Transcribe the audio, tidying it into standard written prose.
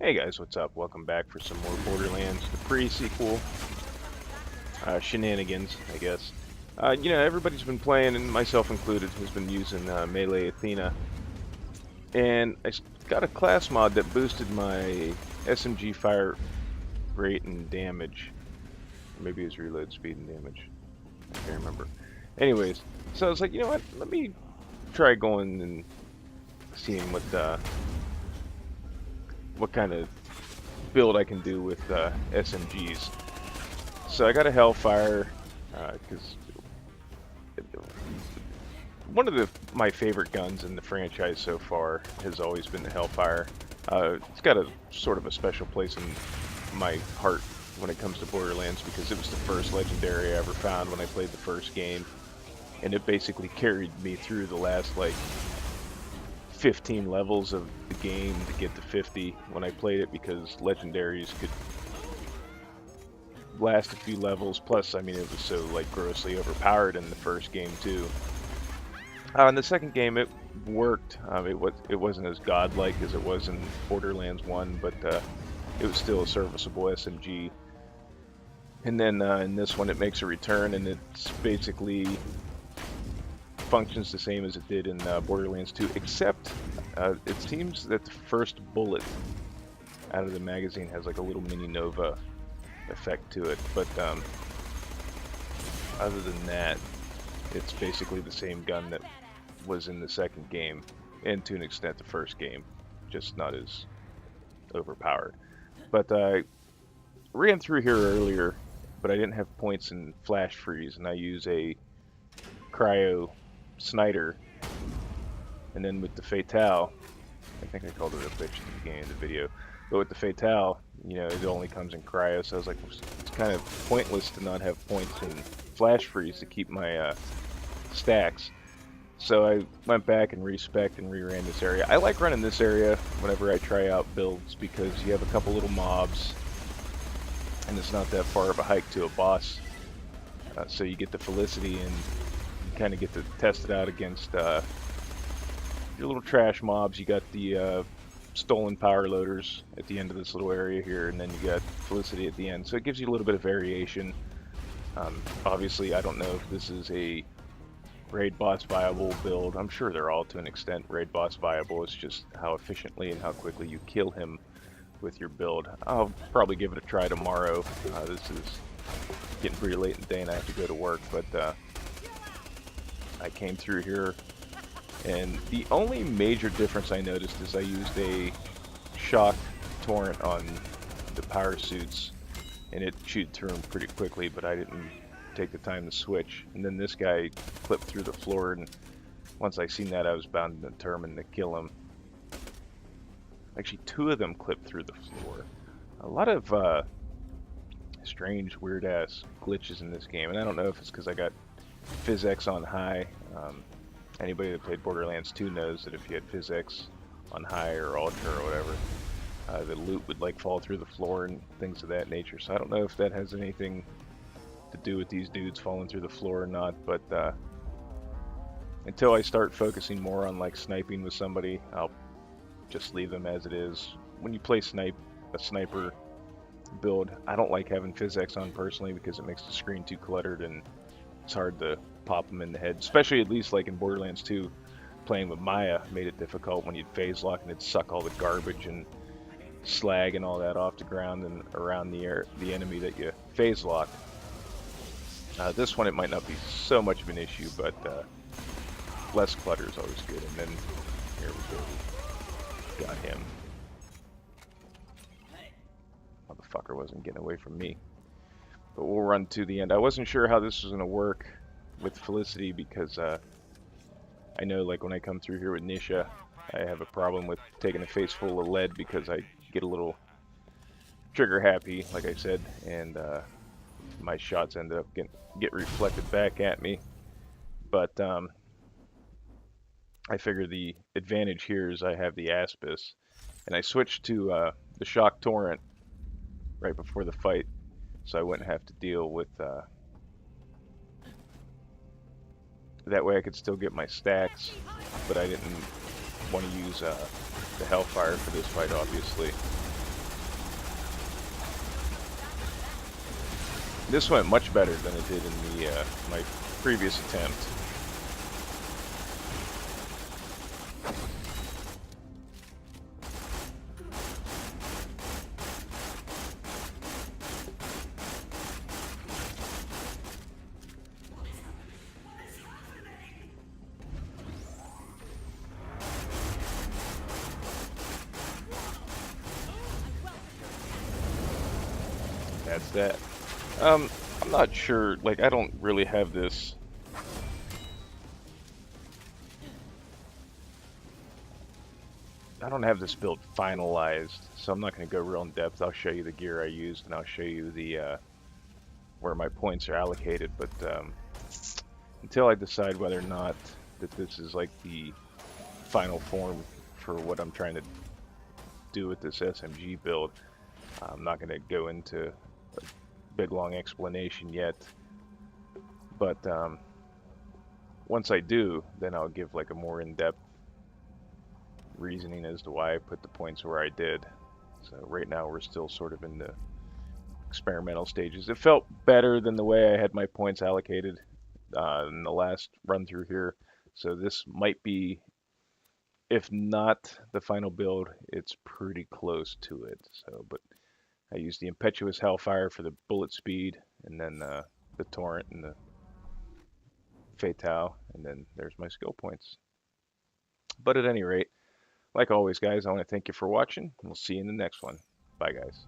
Hey guys, what's up? Welcome back for some more Borderlands, the pre-sequel shenanigans, I guess. Everybody's been playing, and myself included, has been using Melee Athena. And got a class mod that boosted my SMG fire rate and damage. Or maybe it was reload speed and damage. I can't remember. Anyways, so I was like, you know what? Let me try going and seeing what kind of build I can do with SMGs. So I got a Hellfire because one of my favorite guns in the franchise so far has always been the Hellfire. It's got a sort of a special place in my heart when it comes to Borderlands because it was the first legendary I ever found when I played the first game, and it basically carried me through the last like 15 levels of the game to get to 50 when I played it, because legendaries could last a few levels. Plus, I mean, it was so like grossly overpowered in the first game too. In the second game, it worked. It wasn't as godlike as it was in Borderlands 1, but it was still a serviceable SMG. And then in this one, it makes a return, and it's basically functions the same as it did in Borderlands 2, except it seems that the first bullet out of the magazine has like a little mini Nova effect to it, but other than that, it's basically the same gun that was in the second game, and to an extent the first game, just not as overpowered. But I ran through here earlier, but I didn't have points in flash freeze, and I use a cryo Snyder, and then with the Fatale, I think I called it a bitch at the beginning of the video, but with the Fatale, it only comes in cryo, so I was like, it's kind of pointless to not have points in flash freeze to keep my stacks. So I went back and respec'd and re-ran this area. I like running this area whenever I try out builds because you have a couple little mobs, and it's not that far of a hike to a boss, so you get the Felicity and kind of get to test it out against your little trash mobs. You got the stolen power loaders at the end of this little area here, and then you got Felicity at the end, so it gives you a little bit of variation. Obviously, I don't know if this is a raid boss viable build. I'm sure they're all to an extent raid boss viable. It's just how efficiently and how quickly you kill him with your build. I'll probably give it a try tomorrow. This is getting pretty late in the day and I have to go to work, but I came through here, and the only major difference I noticed is I used a shock torrent on the power suits, and it chewed through them pretty quickly, but I didn't take the time to switch. And then this guy clipped through the floor, and once I seen that, I was bound and determined to kill him. Actually, two of them clipped through the floor. A lot of strange, weird-ass glitches in this game, and I don't know if it's because I got physics on high. Anybody that played Borderlands 2 knows that if you had physics on high or ultra or whatever, the loot would like fall through the floor and things of that nature. So I don't know if that has anything to do with these dudes falling through the floor or not, but until I start focusing more on like sniping with somebody, I'll just leave them as it is. When you play a sniper build, I don't like having physics on personally because it makes the screen too cluttered and it's hard to pop them in the head, especially at least like in Borderlands 2, playing with Maya made it difficult when you'd phase lock and it'd suck all the garbage and slag and all that off the ground and around the enemy that you phase locked. This one, it might not be so much of an issue, but less clutter is always good. And then here we go. Got him. Motherfucker wasn't getting away from me. But we'll run to the end. I wasn't sure how this was going to work with Felicity because I know like when I come through here with Nisha, I have a problem with taking a face full of lead because I get a little trigger happy, like I said, and my shots end up get reflected back at me. But I figure the advantage here is I have the Aspis, and I switched to the shock torrent right before the fight, so I wouldn't have to deal with that way I could still get my stacks, but I didn't want to use the Hellfire for this fight, obviously. This went much better than it did in the my previous attempt. That's that. I'm not sure. Like, I don't really have this. I don't have this build finalized, so I'm not going to go real in depth. I'll show you the gear I used, and I'll show you the where my points are allocated. But until I decide whether or not that this is like the final form for what I'm trying to do with this SMG build, I'm not going to go into a big long explanation yet. But once I do, then I'll give like a more in-depth reasoning as to why I put the points where I did. So right now we're still sort of in the experimental stages. It felt better than the way I had my points allocated in the last run through here. So this might be, if not the final build, it's pretty close to it. So, but I used the Impetuous Hellfire for the bullet speed, and then the Torrent and the Fatale, and then there's my skill points. But at any rate, like always, guys, I want to thank you for watching, and we'll see you in the next one. Bye, guys.